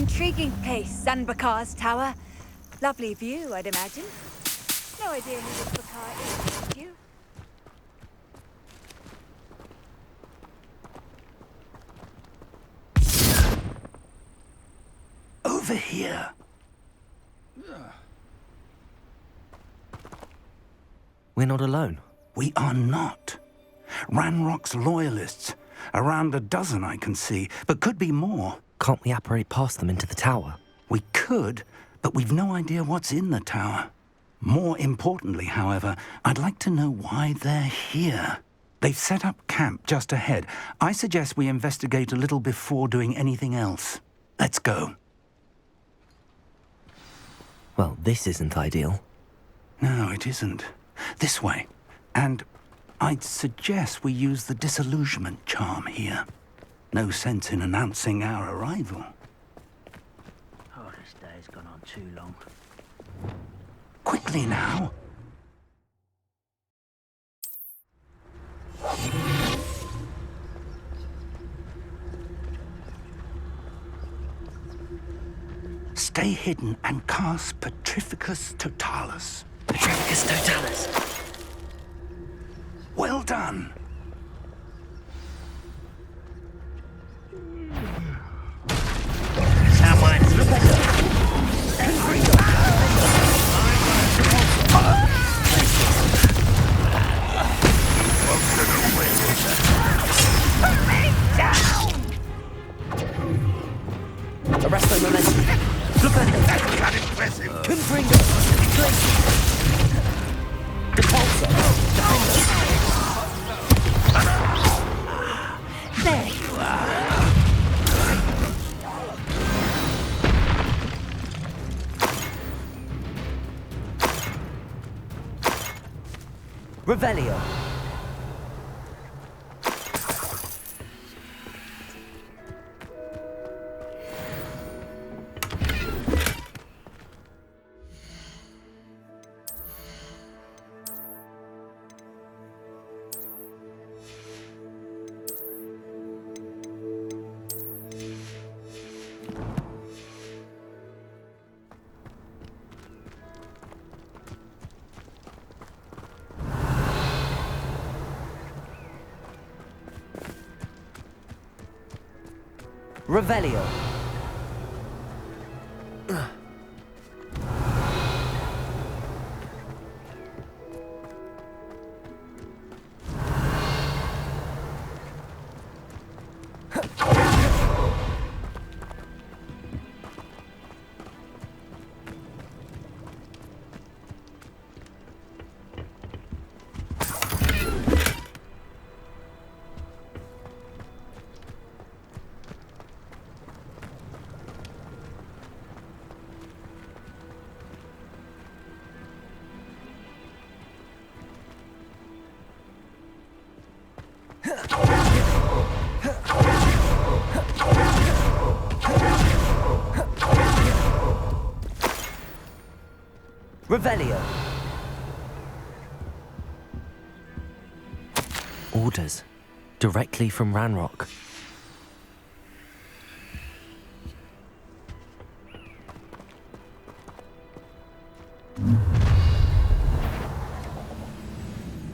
Intriguing place, Zanbakar's tower. Lovely view, I'd imagine. No idea who this Bakar is, do you? Over here. We're not alone. We are not. Ranrock's loyalists. Around a dozen I can see, but could be more. Can't we apparate past them into the tower? We could, but we've no idea what's in the tower. More importantly, however, I'd like to know why they're here. They've set up camp just ahead. I suggest we investigate a little before doing anything else. Let's go. Well, this isn't ideal. No, it isn't. This way. And I'd suggest we use the disillusionment charm here. No sense in announcing our arrival. Oh, this day's gone on too long. Quickly now. Stay hidden and cast Petrificus Totalis. Petrificus Totalis. Well done. Arrest my momentum. Look at it. That's impressive. Confringo. Repulsor. There you are. Revelio. Revelio. Revelio. Orders. Directly from Ranrock.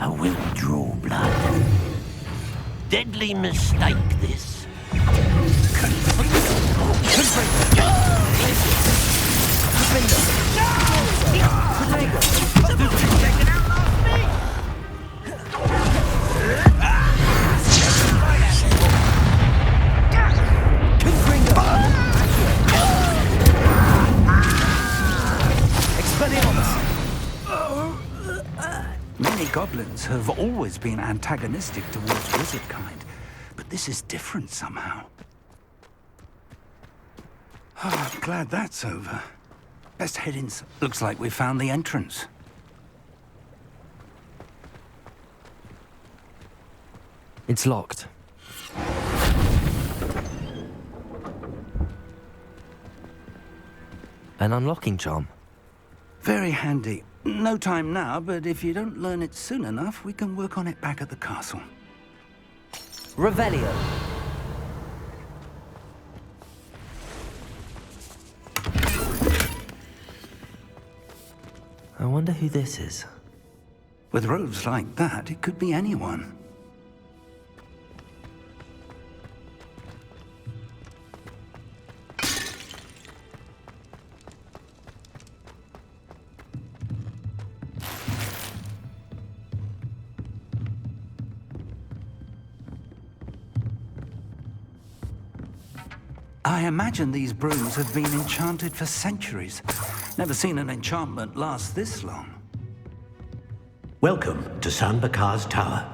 I will draw blood. Deadly mistake, this. Many goblins have always been antagonistic towards wizard kind, but this is different somehow. Oh, I'm glad that's over. Best head in. Looks like we found the entrance. It's locked. An unlocking charm. Very handy. No time now, but if you don't learn it soon enough, we can work on it back at the castle. Revelio. I wonder who this is. With robes like that, it could be anyone. I imagine these brooms have been enchanted for centuries. Never seen an enchantment last this long. Welcome to Sanbakar's Tower.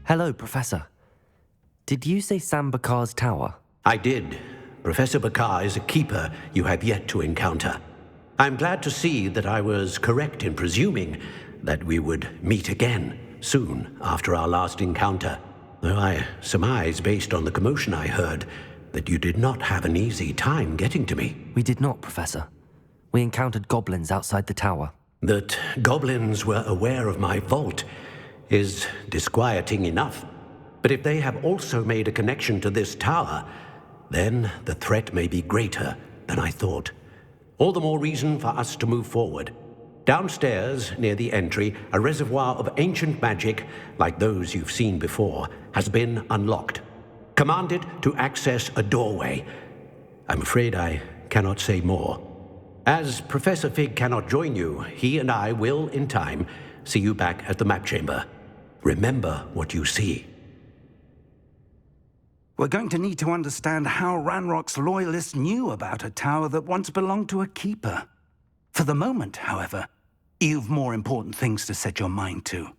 Hello, Professor. Did you say Sambakar's Tower? I did. Professor Bakar is a keeper you have yet to encounter. I'm glad to see that I was correct in presuming that we would meet again soon after our last encounter. Though I surmise, based on the commotion I heard, that you did not have an easy time getting to me. We did not, Professor. We encountered goblins outside the tower. That goblins were aware of my vault is disquieting enough. But if they have also made a connection to this tower, then the threat may be greater than I thought. All the more reason for us to move forward. Downstairs, near the entry, a reservoir of ancient magic, like those you've seen before, has been unlocked. Command it to access a doorway. I'm afraid I cannot say more. As Professor Fig cannot join you, he and I will, in time, see you back at the map chamber. Remember what you see. We're going to need to understand how Ranrock's loyalists knew about a tower that once belonged to a keeper. For the moment, however, you've more important things to set your mind to.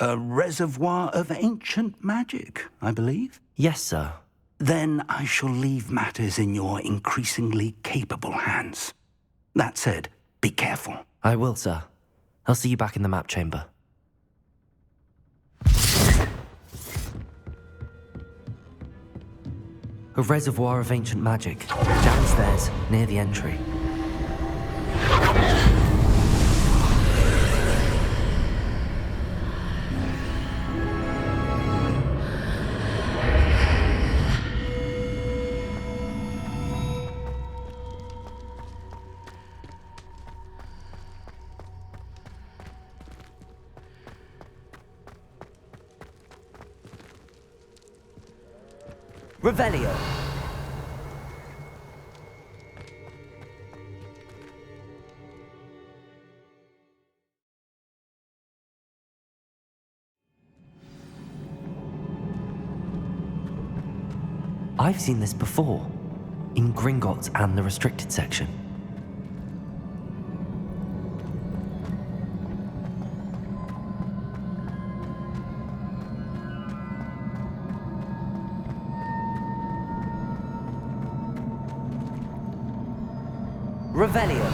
A reservoir of ancient magic, I believe? Yes, sir. Then I shall leave matters in your increasingly capable hands. That said, be careful. I will, sir. I'll see you back in the map chamber. A reservoir of ancient magic, downstairs, near the entry. Revelio. I've seen this before, in Gringotts and the restricted section. Revelio.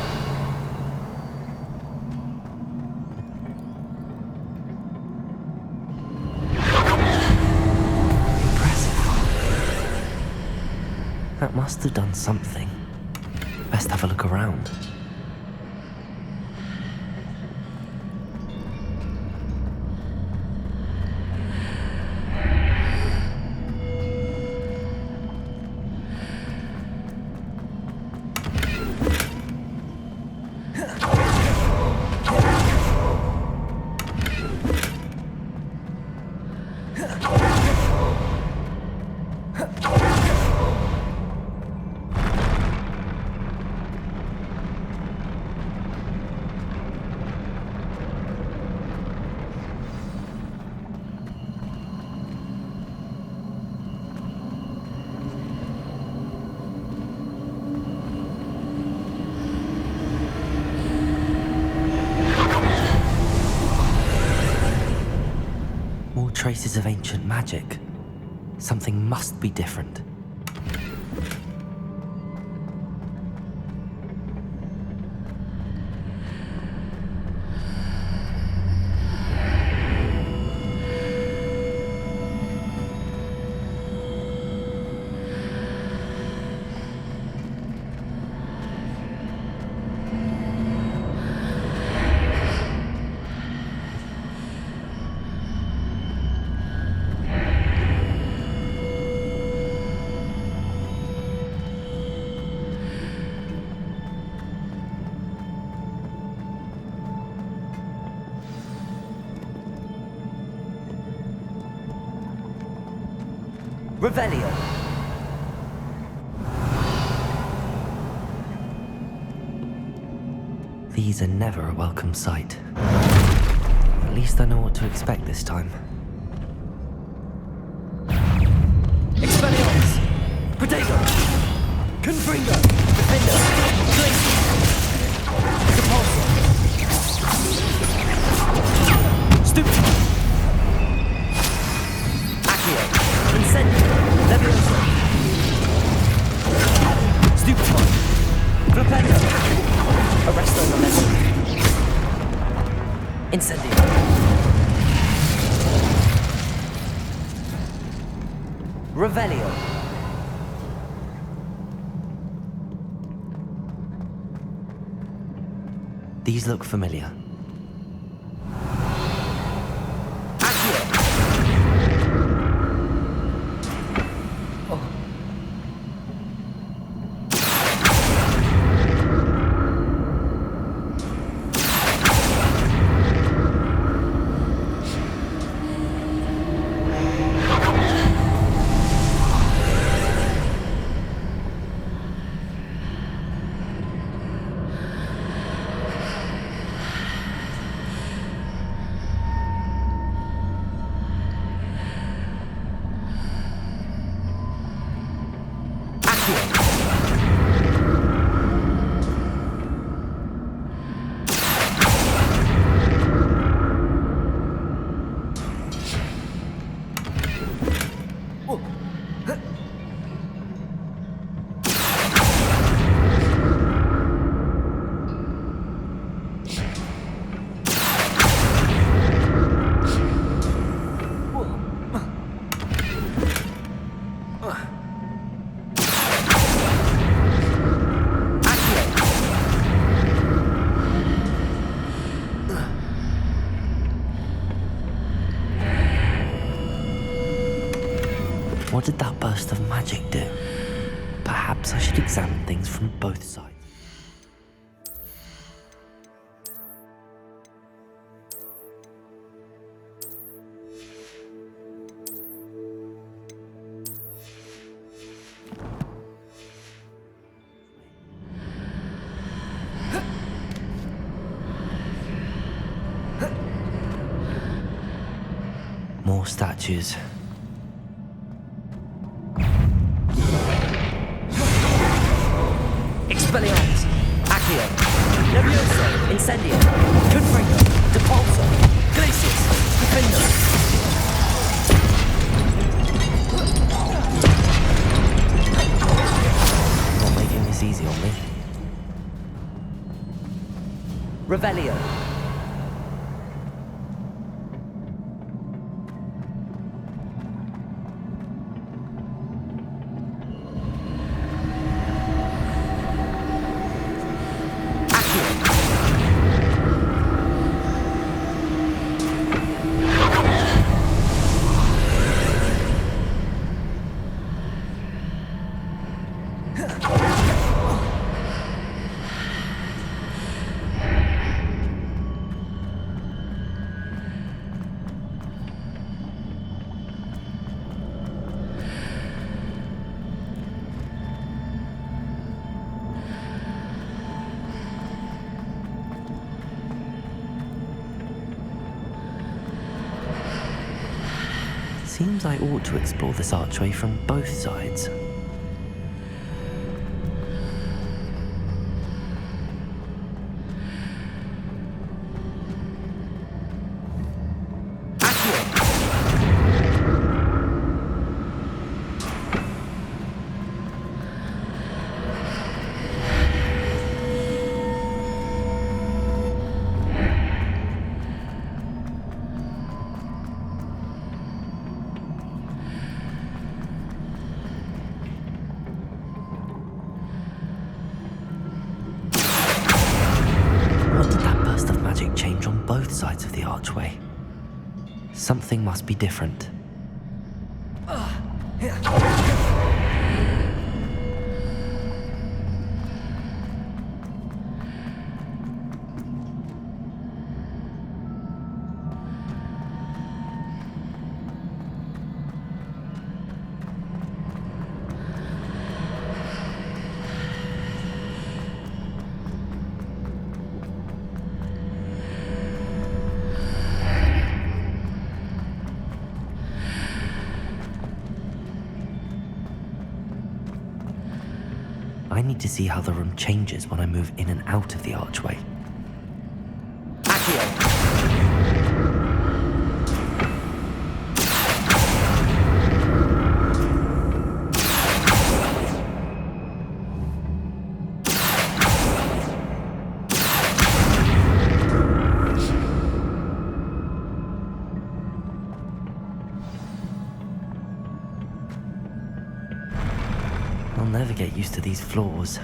Impressive. That must have done something. Best have a look around. Traces of ancient magic. Something must be different. Revelio. These are never a welcome sight. At least I know what to expect this time. Expelliarmus! Protego! Confringo! Defender! Glacius! Repulsor! Stupid! Accio! Incendio! Levioso! Stupefy! Flipendo! Arresto Momentum! Incendio! Revelio! These look familiar. Accio! Oh. What did that burst of magic do? Perhaps I should examine things from both sides. More statues. Expelliarmus, Accio, Levioso, Incendio, Confringo, Depulso, Glacius, Defender. Not making this easy on me. Revelio. Seems I ought to explore this archway from both sides. Change on both sides of the archway. Something must be different. need to see how the room changes when I move in and out of the archway. Accio! I'll never get used to these floors.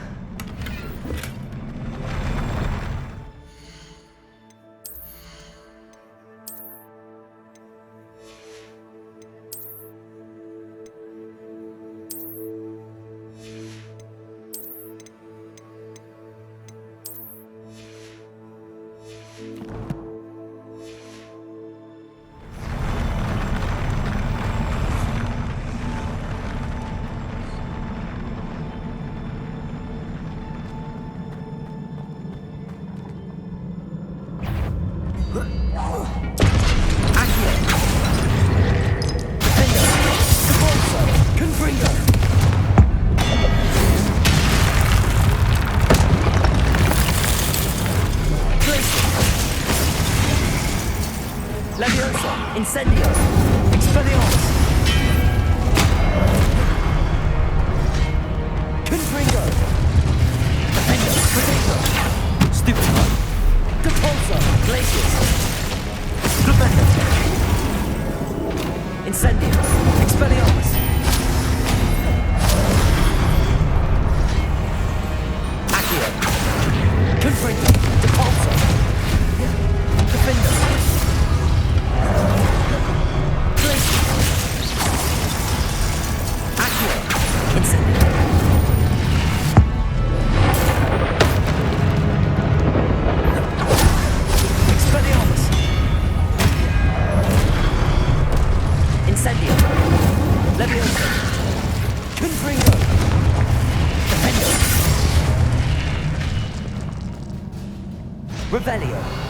Incendio! Expelliarmus! Confringo! Defendo! Protector! Stupefy! Depulso! Glacius! Flipendo! Incendio! Expelliarmus! Accio! Confringo! Depulso! Defendo! Revelio.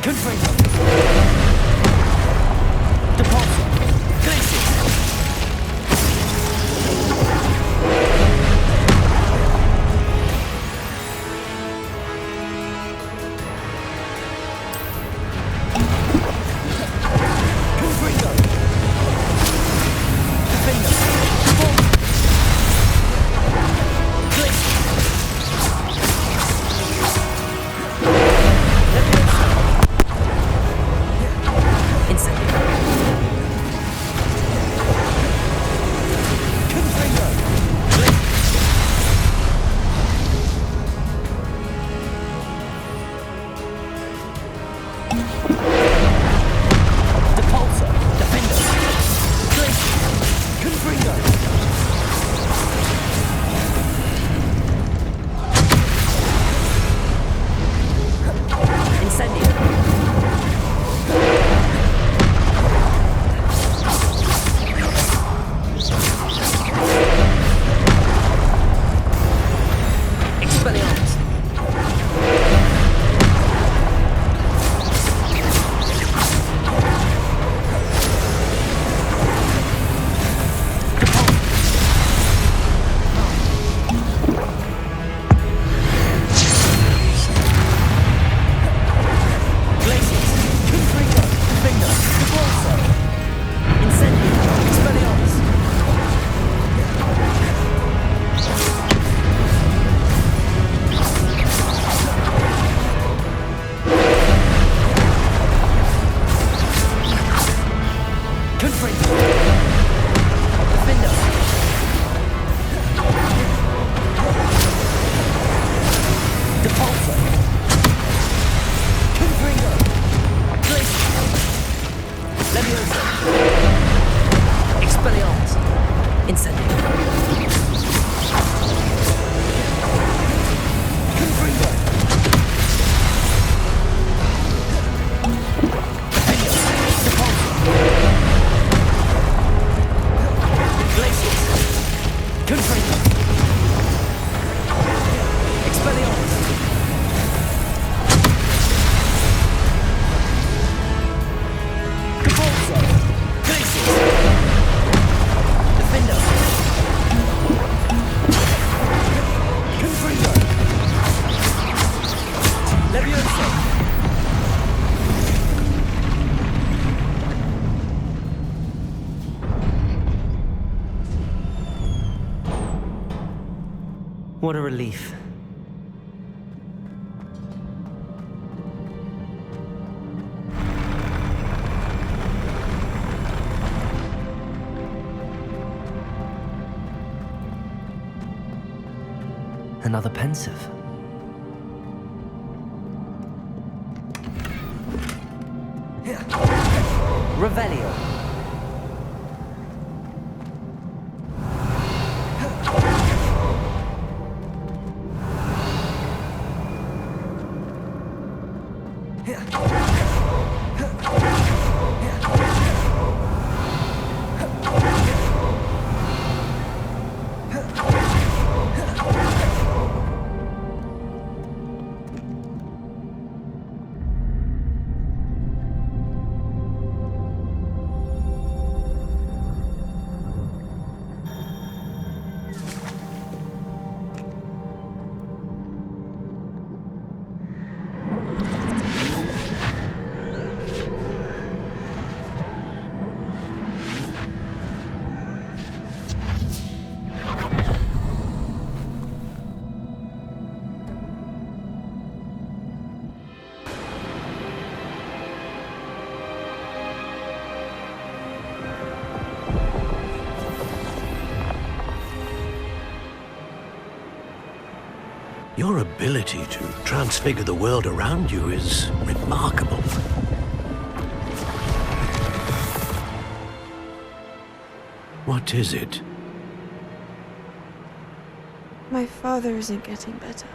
Confringo. Depulso. Glacius. Confringo. Defendo. Glacius. What a relief. Another pensive. Revelio. Your ability to transfigure the world around you is remarkable. What is it? My father isn't getting better.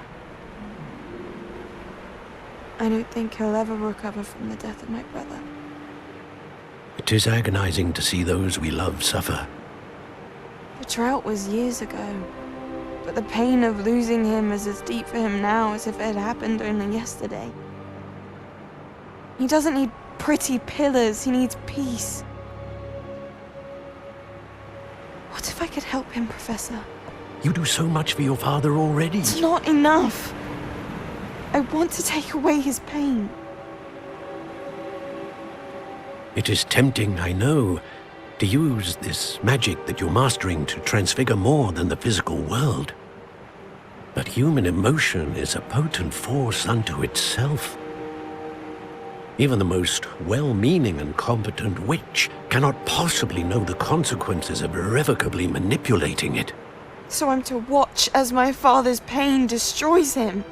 I don't think he'll ever recover from the death of my brother. It is agonizing to see those we love suffer. The drought was years ago, but the pain of losing him is as deep for him now as if it had happened only yesterday. He doesn't need pretty pillars, he needs peace. What if I could help him, Professor? You do so much for your father already. It's not enough. I want to take away his pain. It is tempting, I know, to use this magic that you're mastering to transfigure more than the physical world. But human emotion is a potent force unto itself. Even the most well-meaning and competent witch cannot possibly know the consequences of irrevocably manipulating it. So I'm to watch as my father's pain destroys him.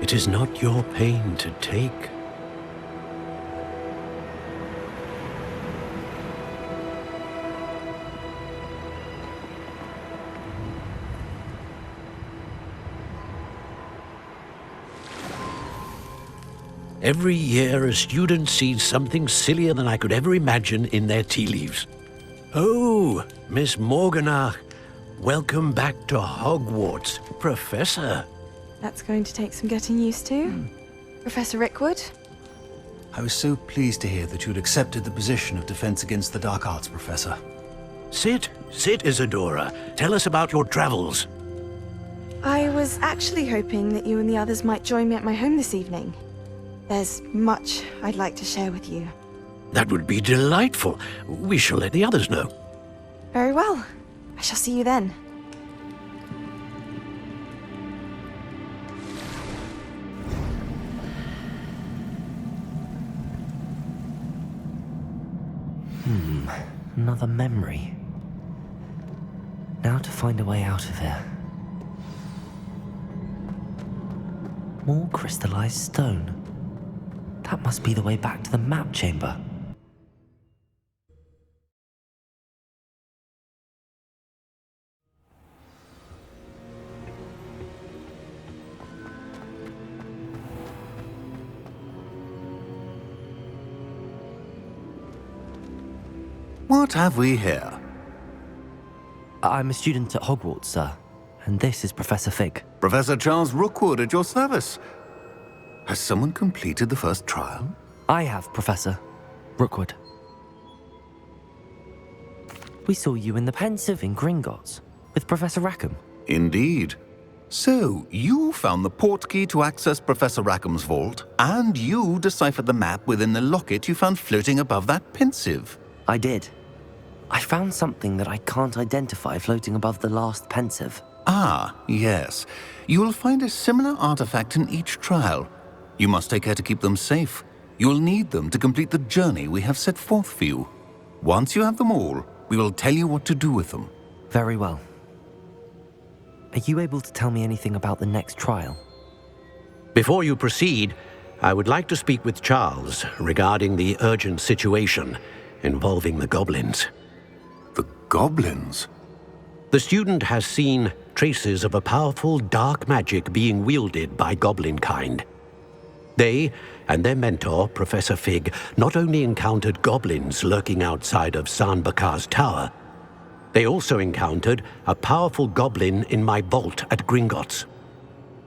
It is not your pain to take. Every year, a student sees something sillier than I could ever imagine in their tea leaves. Oh, Miss Morganach, welcome back to Hogwarts, Professor. That's going to take some getting used to. Professor Rickwood? I was so pleased to hear that you'd accepted the position of Defense Against the Dark Arts, Professor. Sit, Isadora. Tell us about your travels. I was actually hoping that you and the others might join me at my home this evening. There's much I'd like to share with you. That would be delightful. We shall let the others know. Very well. I shall see you then. Another memory. Now to find a way out of here. More crystallized stone. That must be the way back to the map chamber. What have we here? I'm a student at Hogwarts, sir, and this is Professor Fig. Professor Charles Rookwood at your service. Has someone completed the first trial? I have, Professor Rookwood. We saw you in the Pensive in Gringotts with Professor Rackham. Indeed. So, you found the portkey to access Professor Rackham's vault, and you deciphered the map within the locket you found floating above that Pensive. I did. I found something that I can't identify floating above the last Pensive. Ah, yes. You will find a similar artifact in each trial. You must take care to keep them safe. You will need them to complete the journey we have set forth for you. Once you have them all, we will tell you what to do with them. Very well. Are you able to tell me anything about the next trial? Before you proceed, I would like to speak with Charles regarding the urgent situation involving the goblins. The goblins? The student has seen traces of a powerful dark magic being wielded by goblin kind. They and their mentor, Professor Fig, not only encountered goblins lurking outside of Sanbakar's tower, they also encountered a powerful goblin in my vault at Gringotts.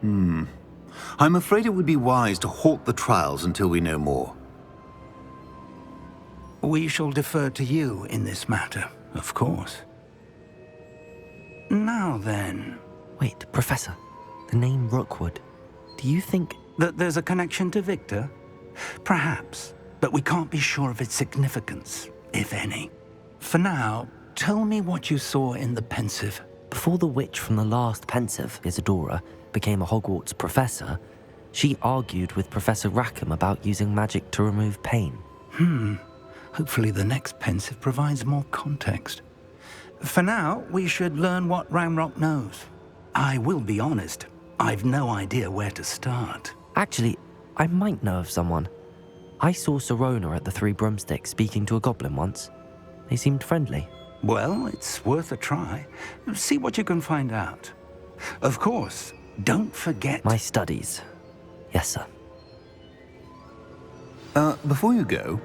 I'm afraid it would be wise to halt the trials until we know more. We shall defer to you in this matter, of course. Now then... Wait, Professor. The name Rookwood. Do you think... that there's a connection to Victor? Perhaps, but we can't be sure of its significance, if any. For now, tell me what you saw in the Pensive. Before the witch from the last Pensive, Isadora, became a Hogwarts professor, she argued with Professor Rackham about using magic to remove pain. Hopefully the next Pensive provides more context. For now, we should learn what Ranrock knows. I will be honest, I've no idea where to start. Actually, I might know of someone. I saw Serona at the Three Broomsticks speaking to a goblin once. They seemed friendly. Well, it's worth a try. See what you can find out. Of course, don't forget... My studies. Yes, sir. Before you go...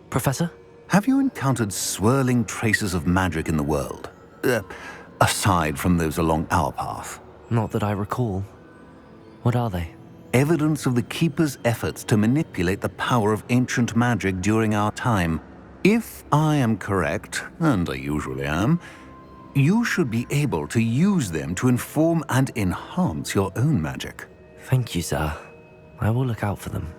Professor? Have you encountered swirling traces of magic in the world? aside from those along our path. Not that I recall. What are they? Evidence of the Keeper's efforts to manipulate the power of ancient magic during our time. If I am correct, and I usually am, you should be able to use them to inform and enhance your own magic. Thank you, sir. I will look out for them.